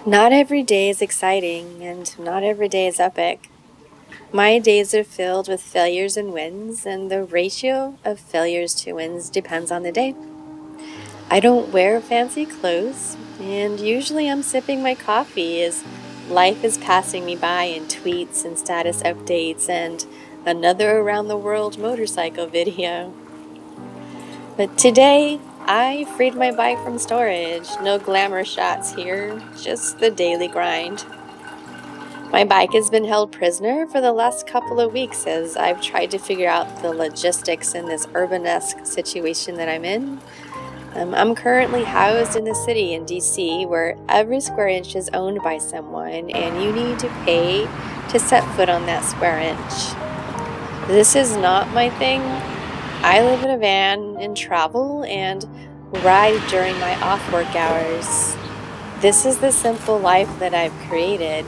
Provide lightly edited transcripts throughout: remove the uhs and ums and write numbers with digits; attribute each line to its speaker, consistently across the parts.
Speaker 1: Not every day is exciting, and not every day is epic. My days are filled with failures and wins, and the ratio of failures to wins depends on the day. I don't wear fancy clothes, and usually I'm sipping my coffee as life is passing me by in tweets and status updates and another around the world motorcycle video. But today, I freed my bike from storage. No glamour shots here, just the daily grind. My bike has been held prisoner for the last couple of weeks as I've tried to figure out the logistics in this urban-esque situation that I'm in. I'm currently housed in the city in DC where every square inch is owned by someone and you need to pay to set foot on that square inch. This is not my thing. I live in a van and travel and ride during my off-work hours. This is the simple life that I've created.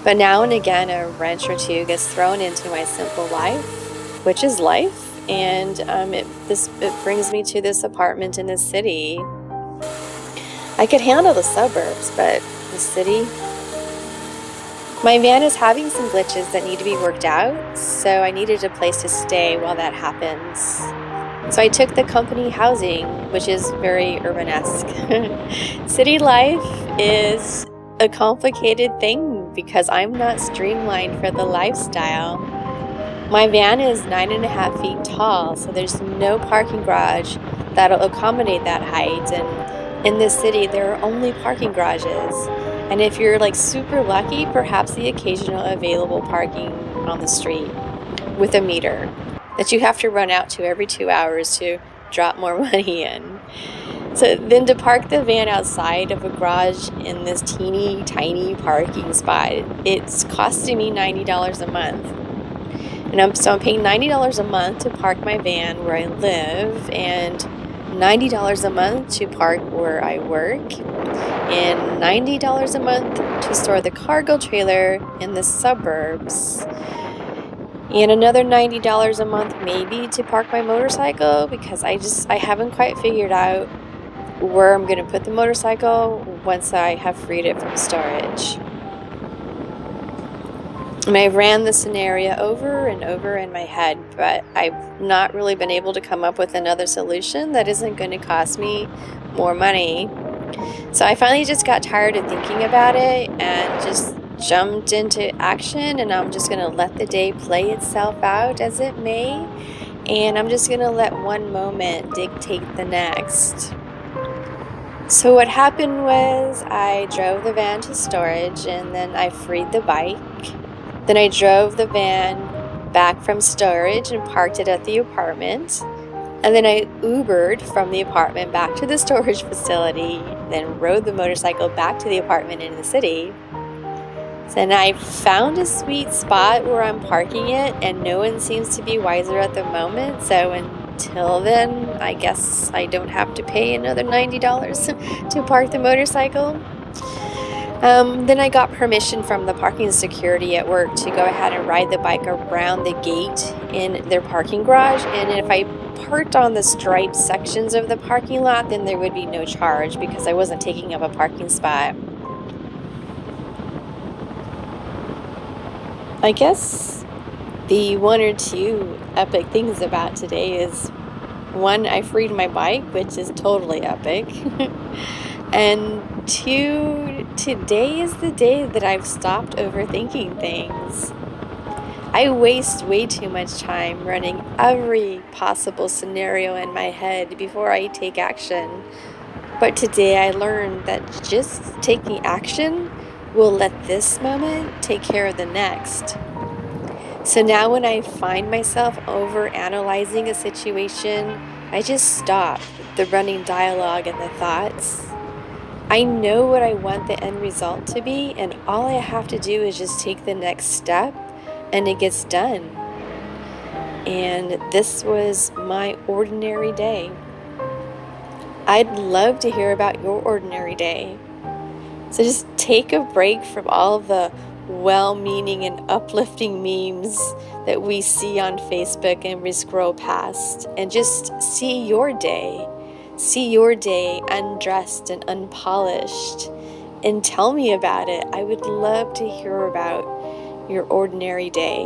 Speaker 1: But now and again, a wrench or two gets thrown into my simple life, which is life, and it brings me to this apartment in the city. I could handle the suburbs, but the city. My van is having some glitches that need to be worked out, so I needed a place to stay while that happens. So I took the company housing, which is very urban-esque. City life is a complicated thing because I'm not streamlined for the lifestyle. My van is 9.5 feet tall, so there's no parking garage that'll accommodate that height. And in this city, there are only parking garages. And if you're super lucky, perhaps the occasional available parking on the street with a meter that you have to run out to every 2 hours to drop more money in. So then to park the van outside of a garage in this teeny tiny parking spot, it's costing me $90 a month. And I'm paying $90 a month to park my van where I live and $90 a month to park where I work and $90 a month to store the cargo trailer in the suburbs. And another $90 a month maybe to park my motorcycle because I haven't quite figured out where I'm going to put the motorcycle once I have freed it from storage. And I ran the scenario over and over in my head, but I've not really been able to come up with another solution that isn't going to cost me more money. So I finally just got tired of thinking about it and just jumped into action, and I'm just going to let the day play itself out as it may, and I'm just going to let one moment dictate the next. So what happened was I drove the van to storage and then I freed the bike. Then I drove the van back from storage and parked it at the apartment. And then I Ubered from the apartment back to the storage facility, then rode the motorcycle back to the apartment in the city. And I found a sweet spot where I'm parking it, and no one seems to be wiser at the moment. So until then, I guess I don't have to pay another $90 to park the motorcycle. Then I got permission from the parking security at work to go ahead and ride the bike around the gate in their parking garage. And if I parked on the striped sections of the parking lot, then there would be no charge because I wasn't taking up a parking spot. I guess the one or two epic things about today is, one, I freed my bike, which is totally epic. And two, today is the day that I've stopped overthinking things. I waste way too much time running every possible scenario in my head before I take action. But today I learned that just taking action will let this moment take care of the next. So now when I find myself over-analyzing a situation, I just stop the running dialogue and the thoughts. I know what I want the end result to be, and all I have to do is just take the next step, and it gets done. And this was my ordinary day. I'd love to hear about your ordinary day. So just take a break from all the well-meaning and uplifting memes that we see on Facebook and we scroll past, and just see your day undressed and unpolished, and tell me about it. I would love to hear about your ordinary day.